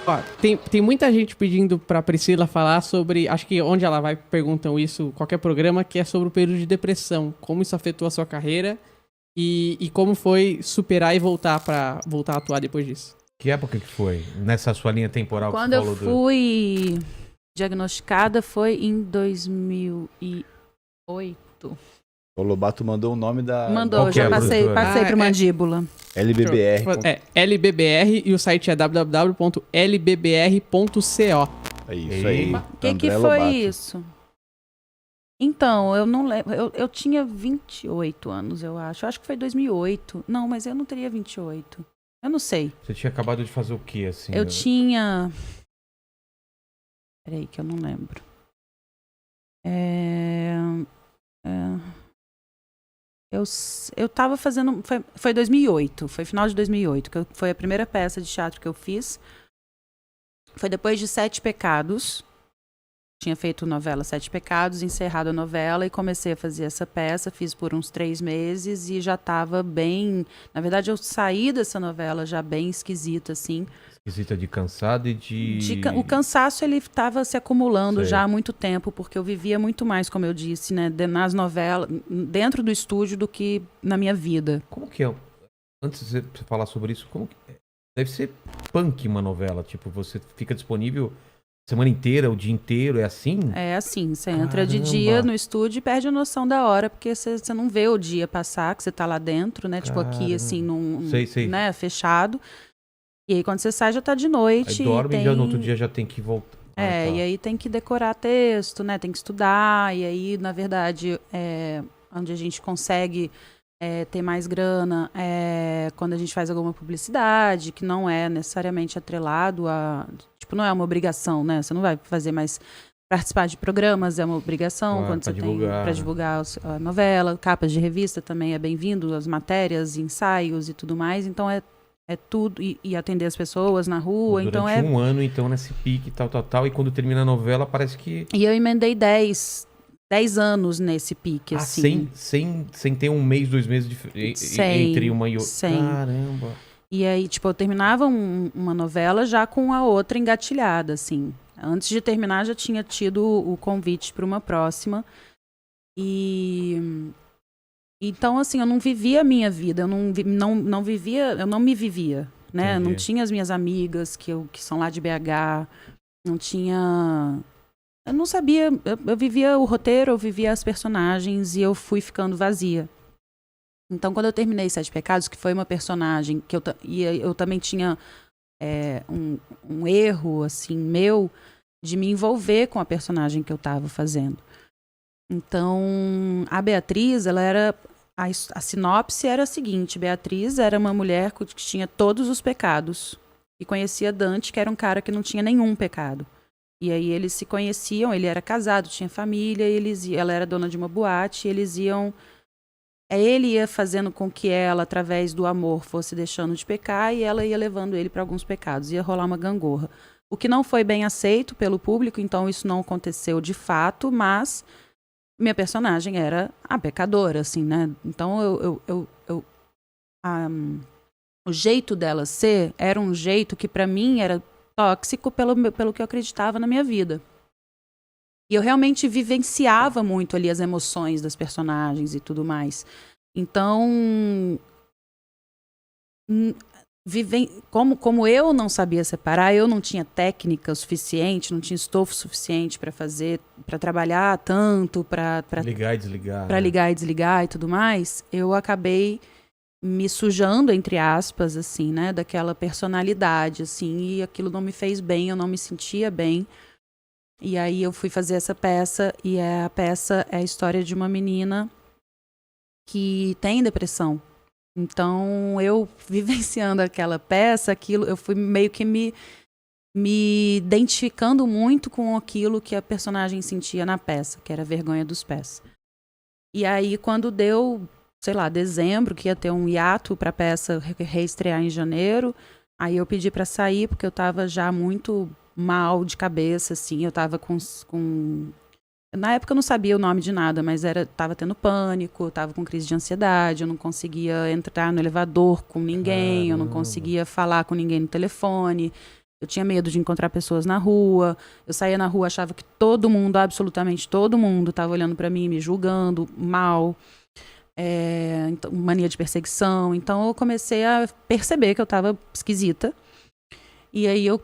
Ó, tem muita gente pedindo pra Priscila falar sobre. Acho que onde ela vai perguntam isso, qualquer programa, que é sobre o período de depressão. Como isso afetou a sua carreira e como foi superar e voltar a atuar depois disso. Que época que foi? Nessa sua linha temporal que Quando você eu falou fui diagnosticada foi em 2008. O Lobato mandou o nome da... Mandou, Qual que já é a passei produtora? pro Mandíbula. LBBR. É LBBR e o site é www.lbbr.co. É isso aí. O que André foi Lobato. isso? Então, eu não lembro. Eu tinha 28 anos, eu acho. Eu acho que foi 2008. Não, mas eu não teria 28. Eu não sei. Você tinha acabado de fazer o quê, assim? Eu tinha... Peraí, que eu não lembro. Eu tava fazendo... Foi 2008. Foi final de 2008. Foi a primeira peça de teatro que eu fiz. Foi depois de Sete Pecados. Tinha feito novela Sete Pecados, encerrado a novela e comecei a fazer essa peça. Fiz por uns 3 meses e já estava bem... Na verdade, eu saí dessa novela já bem esquisita, assim. Esquisita de cansado e de... O cansaço, ele estava se acumulando Sei. já há muito tempo, porque eu vivia muito mais, como eu disse, né, nas novelas, dentro do estúdio do que na minha vida. Como que é? Antes de você falar sobre isso, como que... Deve ser punk uma novela, tipo, você fica disponível semana inteira, o dia inteiro, é assim? É assim, você entra de Caramba. dia no estúdio e perde a noção da hora, porque você não vê o dia passar, que você tá lá dentro, né? Tipo aqui, Caramba. assim, Sei. né, fechado. E aí quando você sai já tá de noite. Aí dorme e e já no outro dia já tem que voltar. É, Ah, tá. e aí tem que decorar texto, né? Tem que estudar. E aí, na verdade, onde a gente consegue ter mais grana é quando a gente faz alguma publicidade, que não é necessariamente atrelado a... Tipo, não é uma obrigação, né? Você não vai fazer mais... Participar de programas é uma obrigação, Claro, quando pra você divulgar, tem para né? divulgar a novela. Capas de revista também é bem-vindo, as matérias, ensaios e tudo mais. Então, é tudo, e atender as pessoas na rua, então Durante um ano, então, nesse pique, tal, e quando termina a novela, parece que... E eu emendei 10 anos nesse pique, assim. Sem ter um mês, 2 meses entre uma e outra. Sem. Caramba. E aí, tipo, eu terminava uma novela já com a outra engatilhada, assim. Antes de terminar, já tinha tido o convite para uma próxima. Então, assim, eu não vivia a minha vida, eu não me vivia, né? Entendi. Não tinha as minhas amigas que são lá de BH, não tinha... Eu não sabia, eu vivia o roteiro, eu vivia as personagens e eu fui ficando vazia. Então, quando eu terminei Sete Pecados, que foi uma personagem que eu também tinha um erro, assim, meu, de me envolver com a personagem que eu estava fazendo. Então, a Beatriz, ela era... A sinopse era a seguinte: Beatriz era uma mulher que tinha todos os pecados e conhecia Dante, que era um cara que não tinha nenhum pecado. E aí eles se conheciam, ele era casado, tinha família, ela era dona de uma boate, eles iam... Ele ia fazendo com que ela, através do amor, fosse deixando de pecar e ela ia levando ele para alguns pecados. Ia rolar uma gangorra. O que não foi bem aceito pelo público, então isso não aconteceu de fato, mas minha personagem era a pecadora, assim, né? Então o jeito dela ser era um jeito que para mim era tóxico pelo que eu acreditava na minha vida. E eu realmente vivenciava muito ali as emoções das personagens e tudo mais. Então, como eu não sabia separar, eu não tinha técnica suficiente, não tinha estofo suficiente para trabalhar tanto, para Ligar e desligar. para ligar e desligar e tudo mais, eu acabei me sujando, entre aspas, assim, né, daquela personalidade, assim, e aquilo não me fez bem, eu não me sentia bem. E aí eu fui fazer essa peça, e a peça é a história de uma menina que tem depressão. Então, eu vivenciando aquela peça, eu fui meio que me identificando muito com aquilo que a personagem sentia na peça, que era a vergonha dos pés. E aí, quando deu, sei lá, dezembro, que ia ter um hiato para a peça reestrear em janeiro, aí eu pedi para sair, porque eu estava já muito mal de cabeça, assim, eu tava com... Na época eu não sabia o nome de nada, mas tava tendo pânico, tava com crise de ansiedade, eu não conseguia entrar no elevador com ninguém, eu não conseguia falar com ninguém no telefone, Eu tinha medo de encontrar pessoas na rua. Eu saía na rua, achava que todo mundo, absolutamente todo mundo, estava olhando para mim, me julgando mal. Então, mania de perseguição. Então, eu comecei a perceber que eu estava esquisita. E aí, eu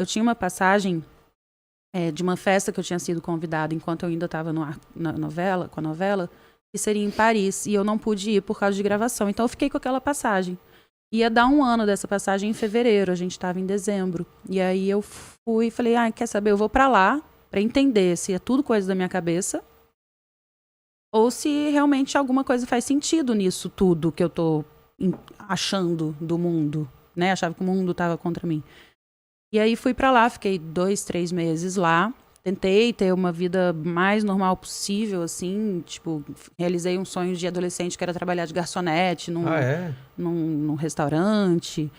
tinha uma passagem de uma festa que eu tinha sido convidada enquanto eu ainda estava com a novela, que seria em Paris. E eu não pude ir por causa de gravação. Então, eu fiquei com aquela passagem. Ia dar 1 ano dessa passagem em fevereiro, a gente estava em dezembro. E aí eu fui e falei, quer saber, eu vou para lá para entender se é tudo coisa da minha cabeça ou se realmente alguma coisa faz sentido nisso tudo que eu tô achando do mundo, né? Achava que o mundo estava contra mim. E aí fui para lá, fiquei 2, 3 meses lá. Tentei ter uma vida mais normal possível, assim, tipo, realizei um sonho de adolescente que era trabalhar de garçonete num restaurante.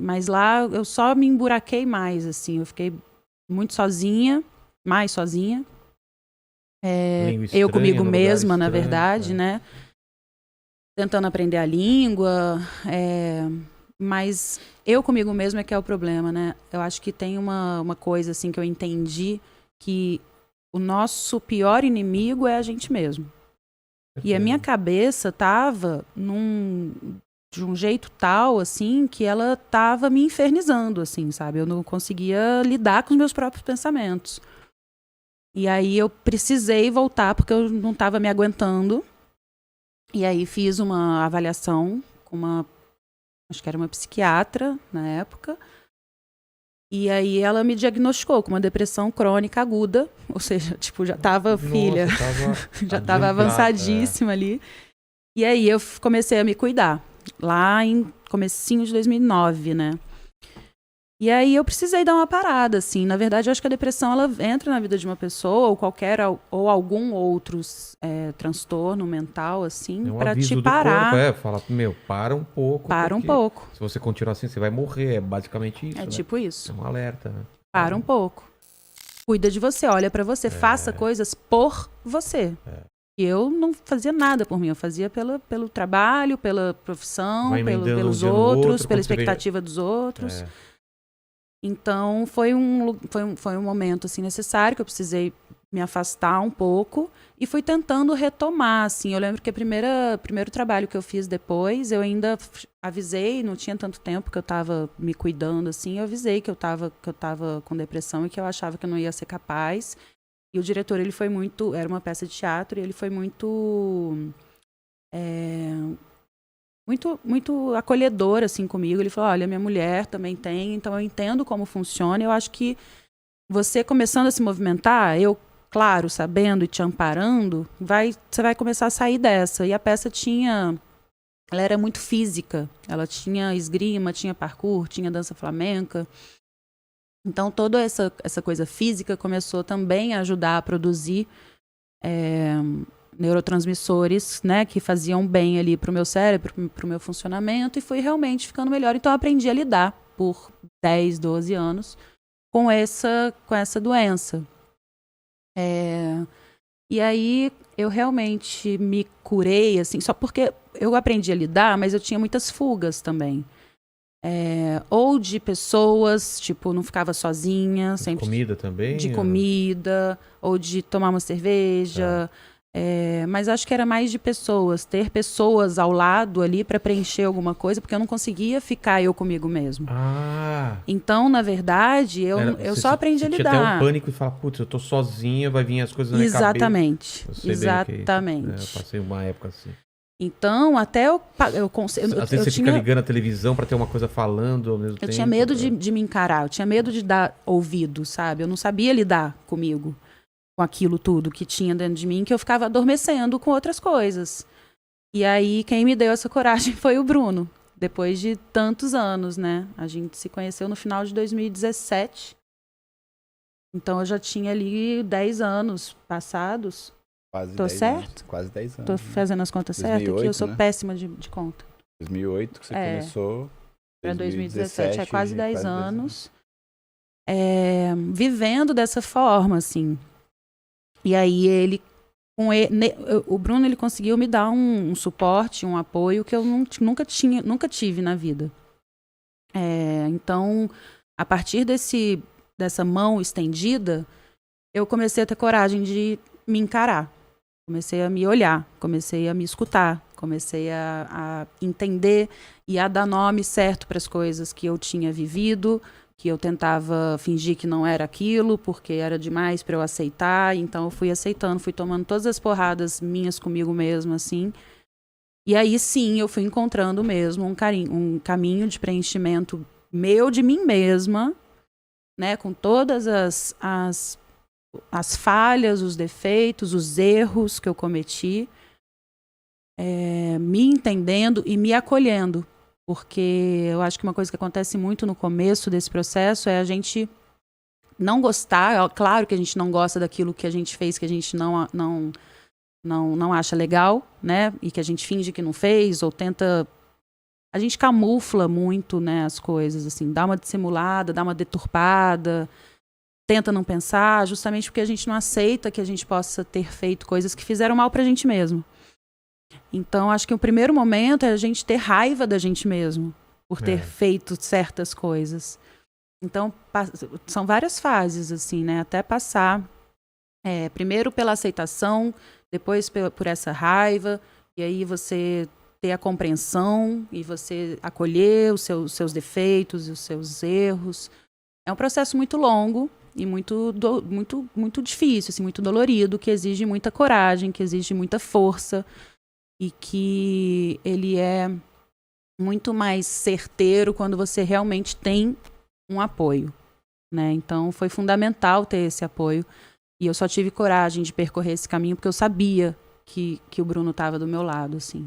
Mas lá eu só me emburaquei mais, assim, eu fiquei muito sozinha, mais sozinha. Eu comigo mesma, na verdade, né? Tentando aprender a língua, mas eu comigo mesma é que é o problema, né? Eu acho que tem uma coisa, assim, que eu entendi, que o nosso pior inimigo é a gente mesmo. E a minha cabeça tava de um jeito tal, assim, que ela tava me infernizando, assim, sabe? Eu não conseguia lidar com os meus próprios pensamentos. E aí eu precisei voltar, porque eu não tava me aguentando. E aí fiz uma avaliação com acho que era uma psiquiatra na época. E aí ela me diagnosticou com uma depressão crônica aguda. Ou seja, tipo, já tava, filha, já tava avançadíssima ali. E aí eu comecei a me cuidar. Lá em comecinho de 2009, né? E aí eu precisei dar uma parada, assim. Na verdade, eu acho que a depressão, ela entra na vida de uma pessoa, ou algum outro transtorno mental, assim, pra te parar. Corpo, fala, para um pouco. Para um pouco. Se você continuar assim, você vai morrer. É basicamente isso, né? Tipo isso. É um alerta, né? Para um pouco. Cuida de você, olha pra você, faça coisas por você. E eu não fazia nada por mim, eu fazia pelo trabalho, pela profissão, pelos outros, pela expectativa dos outros. Então, foi um momento, assim, necessário, que eu precisei me afastar um pouco e fui tentando retomar, assim. Eu lembro que o primeiro trabalho que eu fiz depois, eu ainda avisei, não tinha tanto tempo que eu estava me cuidando, assim, eu avisei que eu estava com depressão e que eu achava que eu não ia ser capaz. E o diretor, ele foi muito... Era uma peça de teatro e ele foi muito acolhedor, assim, comigo. Ele falou, olha, minha mulher também tem, então eu entendo como funciona. Eu acho que você começando a se movimentar, eu, claro, sabendo e te amparando, você vai começar a sair dessa. E a peça ela era muito física. Ela tinha esgrima, tinha parkour, tinha dança flamenca. Então, toda essa coisa física começou também a ajudar a produzir neurotransmissores, né, que faziam bem ali pro meu cérebro, pro meu funcionamento, e fui realmente ficando melhor. Então, eu aprendi a lidar por 10, 12 anos com essa doença. E aí, eu realmente me curei, assim, só porque eu aprendi a lidar, mas eu tinha muitas fugas também. Ou de pessoas, tipo, não ficava sozinha. De comida também? De comida, ou de tomar uma cerveja. Mas acho que era mais de pessoas. Ter pessoas ao lado ali para preencher alguma coisa, porque eu não conseguia ficar eu comigo mesmo. Então, na verdade, eu só aprendi a lidar. Tinha até um pânico e falar, putz, eu tô sozinha, vai vir as coisas na minha cabeça. Exatamente. Eu passei uma época assim. Então, até eu Às vezes você fica ligando a televisão pra ter uma coisa falando ao mesmo tempo. Eu tinha medo de me encarar, eu tinha medo de dar ouvido, sabe? Eu não sabia lidar comigo, com aquilo tudo que tinha dentro de mim, que eu ficava adormecendo com outras coisas. E aí, quem me deu essa coragem foi o Bruno, depois de tantos anos, né? A gente se conheceu no final de 2017. Então, eu já tinha ali 10 anos passados. Tô certo? Anos. Quase 10 anos. Tô fazendo as contas certas aqui, eu sou péssima de conta. 2008 que você começou. Para 2017, é quase 10 anos. Vivendo dessa forma, assim. E aí o Bruno, ele conseguiu me dar um suporte, um apoio que eu nunca tive na vida. Então, A partir dessa mão estendida, eu comecei a ter coragem de me encarar. Comecei a me olhar, comecei a me escutar, comecei a entender e a dar nome certo para as coisas que eu tinha vivido, que eu tentava fingir que não era aquilo, porque era demais para eu aceitar. Então eu fui aceitando, fui tomando todas as porradas minhas comigo mesma, assim. E aí sim, eu fui encontrando mesmo um caminho de preenchimento meu de mim mesma, né, com todas as falhas, os defeitos, os erros que eu cometi, me entendendo e me acolhendo. Porque eu acho que uma coisa que acontece muito no começo desse processo é a gente não gostar. Claro que a gente não gosta daquilo que a gente fez, que a gente não acha legal, né? E que a gente finge que não fez, ou tenta... A gente camufla muito, né, as coisas, assim, dá uma dissimulada, dá uma deturpada, tenta não pensar, justamente porque a gente não aceita que a gente possa ter feito coisas que fizeram mal pra gente mesmo. Então, acho que o primeiro momento é a gente ter raiva da gente mesmo, por ter feito certas coisas. Então, são várias fases, assim, né, até passar, primeiro pela aceitação, depois por essa raiva, e aí você ter a compreensão e você acolher os seus defeitos e os seus erros. É um processo muito longo e muito difícil, assim, muito dolorido, que exige muita coragem, que exige muita força e que ele é muito mais certeiro quando você realmente tem um apoio, né? Então foi fundamental ter esse apoio e eu só tive coragem de percorrer esse caminho porque eu sabia que o Bruno estava do meu lado, assim.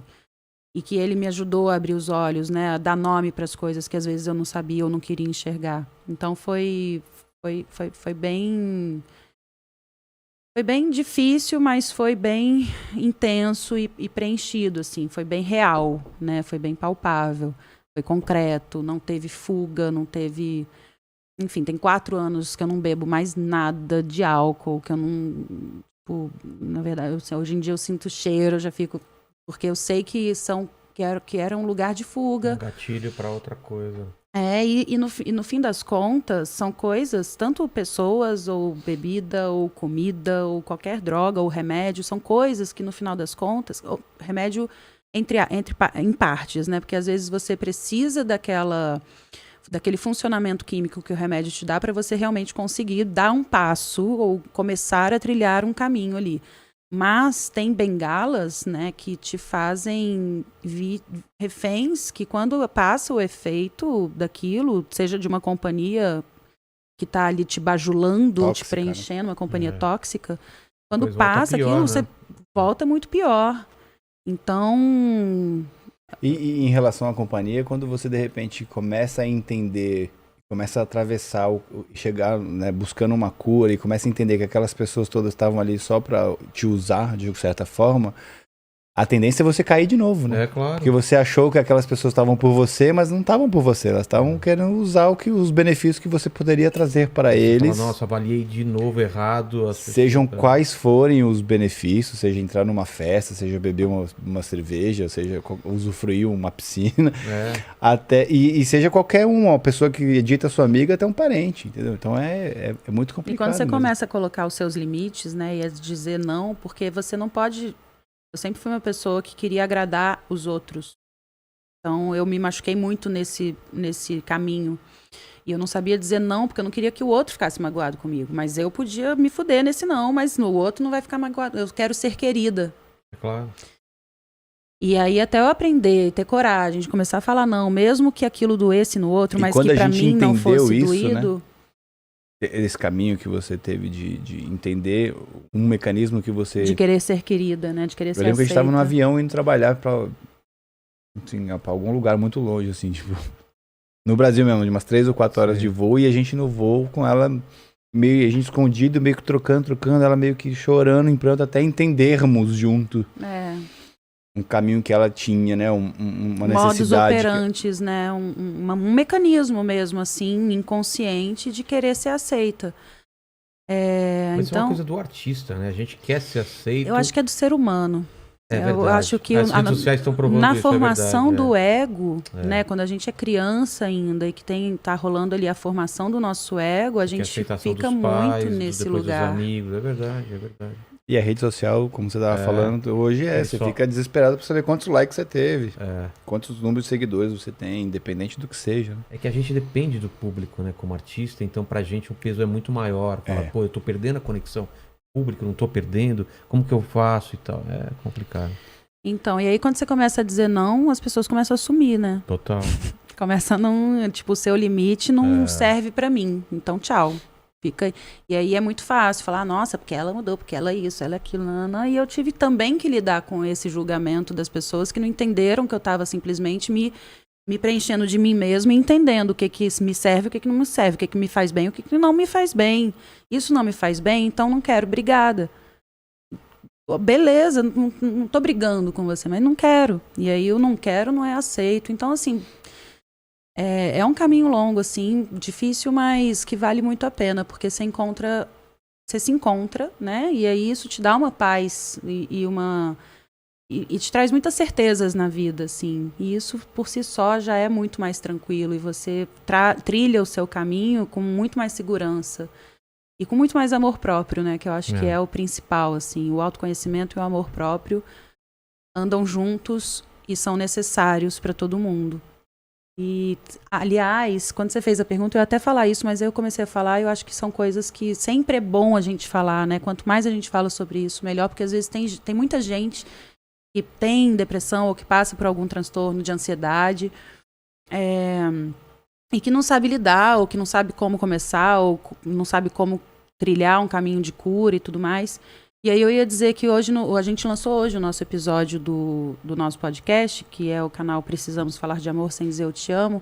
E que ele me ajudou a abrir os olhos, né, a dar nome para as coisas que às vezes eu não sabia ou não queria enxergar. Então foi bem difícil, mas foi bem intenso e preenchido, assim. Foi bem real, né? Foi bem palpável, foi concreto, não teve fuga, não teve... Enfim, tem 4 anos que eu não bebo mais nada de álcool, que eu não... Tipo, na verdade, hoje em dia eu sinto cheiro, eu já fico... Porque eu sei que era um lugar de fuga. Um gatilho para outra coisa. E no fim das contas, são coisas, tanto pessoas, ou bebida, ou comida, ou qualquer droga, ou remédio, são coisas que no final das contas, remédio em partes, né? Porque às vezes você precisa daquele funcionamento químico que o remédio te dá para você realmente conseguir dar um passo ou começar a trilhar um caminho ali. Mas tem bengalas, né, que te fazem reféns que quando passa o efeito daquilo, seja de uma companhia que está ali te bajulando, tóxica, te preenchendo, né? Uma companhia tóxica, quando passa pior, aquilo, né? Você volta muito pior. Então... E em relação à companhia, quando você de repente começa a entender, começa a atravessar, chegar, né, buscando uma cura e começa a entender que aquelas pessoas todas estavam ali só para te usar de certa forma, a tendência é você cair de novo, né? É, claro. Porque você achou que aquelas pessoas estavam por você, mas não estavam por você. Elas estavam querendo usar os benefícios que você poderia trazer para eles. Nossa, avaliei de novo errado. Sejam quais forem os benefícios, seja entrar numa festa, seja beber uma cerveja, seja usufruir uma piscina, e seja qualquer uma pessoa que edita sua amiga até um parente, entendeu? Então é muito complicado. E quando você começa a colocar os seus limites, né, e a dizer não, porque você não pode... Eu sempre fui uma pessoa que queria agradar os outros. Então, eu me machuquei muito nesse caminho. E eu não sabia dizer não, porque eu não queria que o outro ficasse magoado comigo. Mas eu podia me fuder nesse não, mas no outro não vai ficar magoado. Eu quero ser querida. É claro. E aí, até eu aprender, ter coragem de começar a falar não, mesmo que aquilo doesse no outro, mas que pra mim não fosse isso, doído... Né? Esse caminho que você teve de entender um mecanismo que você... De querer ser querida, né? De querer ser aceita. Eu lembro que a gente estava no avião indo trabalhar para algum lugar muito longe, assim, tipo... No Brasil mesmo, de umas 3 ou 4 horas de voo, e a gente no voo com ela, a gente escondido, meio que trocando, ela meio que chorando em pranto, até entendermos junto. Um caminho que ela tinha, né? Uma necessidade. Modus operantes, né? Um mecanismo mesmo, assim, inconsciente de querer ser aceita. Mas então, é uma coisa do artista, né? A gente quer ser aceito. Eu acho que é do ser humano. É Eu verdade. acho que as redes sociais estão provando na isso, formação é verdade, do ego, É. né, quando a gente é criança ainda e que tá rolando ali a formação do nosso ego, a Que é gente aceitação fica dos pais, muito nesse depois lugar. dos amigos, é verdade, é verdade. E a rede social, como você tava falando, hoje você só- fica desesperado pra saber quantos likes você teve, É. quantos números de seguidores você tem, independente do que seja. Né? É que a gente depende do público, né, como artista, então pra gente o peso é muito maior. Fala, pô, eu tô perdendo a conexão pública, não tô perdendo, como que eu faço e tal. É complicado. Então, e aí quando você começa a dizer não, as pessoas começam a sumir, né? Total. Começa a não, tipo, o seu limite não serve pra mim. Então, tchau. Fica. E aí é muito fácil falar, nossa, porque ela mudou, porque ela é isso, ela é aquilo, e eu tive também que lidar com esse julgamento das pessoas que não entenderam que eu estava simplesmente me preenchendo de mim mesma e entendendo o que me serve, o que não me serve, o que me faz bem, o que não me faz bem. Isso não me faz bem, então não quero, obrigada. Beleza, não tô brigando com você, mas não quero. E aí eu não quero, não é aceito. Então, assim, é um caminho longo, assim, difícil, mas que vale muito a pena, porque você se encontra, né? E aí isso te dá uma paz e te traz muitas certezas na vida, assim. E isso, por si só, já é muito mais tranquilo. E você trilha o seu caminho com muito mais segurança. E com muito mais amor próprio, né? Que eu acho que é o principal, assim. O autoconhecimento e o amor próprio andam juntos e são necessários para todo mundo. E, aliás, quando você fez a pergunta, eu ia até falar isso, mas eu comecei a falar, eu acho que são coisas que sempre é bom a gente falar, né? Quanto mais a gente fala sobre isso, melhor, porque às vezes tem muita gente que tem depressão ou que passa por algum transtorno de ansiedade e que não sabe lidar, ou que não sabe como começar, ou não sabe como trilhar um caminho de cura e tudo mais. E aí eu ia dizer que hoje a gente lançou hoje o nosso episódio do nosso podcast, que é o canal Precisamos Falar de Amor Sem Dizer Eu Te Amo,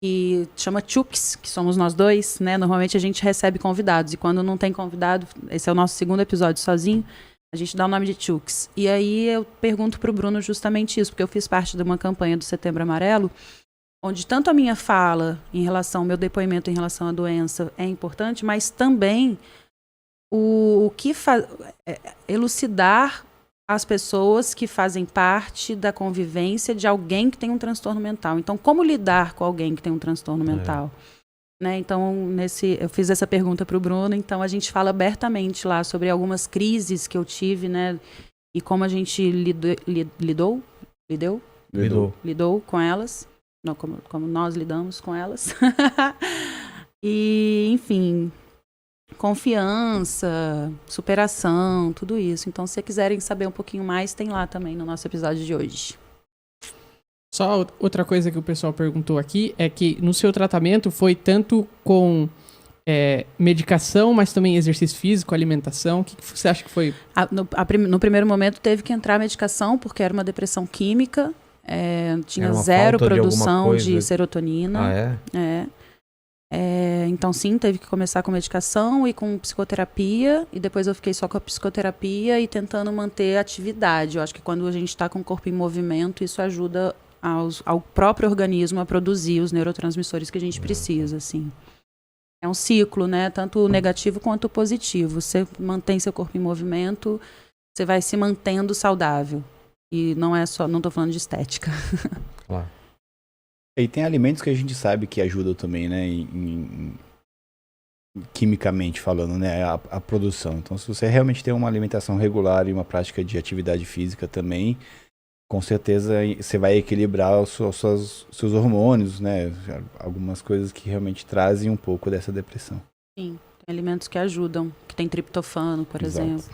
que chama Chuks, que somos nós dois, né? Normalmente a gente recebe convidados, e quando não tem convidado, esse é o nosso segundo episódio sozinho, a gente dá o nome de Chuks. E aí eu pergunto pro Bruno justamente isso, porque eu fiz parte de uma campanha do Setembro Amarelo, onde tanto a minha fala em relação, meu depoimento em relação à doença é importante, mas também elucidar as pessoas que fazem parte da convivência de alguém que tem um transtorno mental. Então, como lidar com alguém que tem um transtorno mental? Né? Então, eu fiz essa pergunta para o Bruno, então a gente fala abertamente lá sobre algumas crises que eu tive, né? E como a gente lidou com elas. Não, como nós lidamos com elas. E, enfim, confiança, superação, tudo isso. Então, se quiserem saber um pouquinho mais, tem lá também no nosso episódio de hoje. Só outra coisa que o pessoal perguntou aqui é que no seu tratamento foi tanto com medicação, mas também exercício físico, alimentação. O que você acha que foi? No primeiro momento teve que entrar a medicação, porque era uma depressão química. Tinha zero produção de serotonina. Então sim, teve que começar com medicação e com psicoterapia, e depois eu fiquei só com a psicoterapia e tentando manter a atividade. Eu acho que quando a gente está com o corpo em movimento, isso ajuda ao próprio organismo a produzir os neurotransmissores que a gente precisa, assim. É um ciclo, né? Tanto negativo quanto positivo. Você mantém seu corpo em movimento, você vai se mantendo saudável. E não estou falando de estética. Claro. E tem alimentos que a gente sabe que ajudam também, né? Quimicamente falando, né? A produção. Então, se você realmente tem uma alimentação regular e uma prática de atividade física também, com certeza você vai equilibrar os seus hormônios, né? Algumas coisas que realmente trazem um pouco dessa depressão. Sim, tem alimentos que ajudam, que tem triptofano, por exemplo.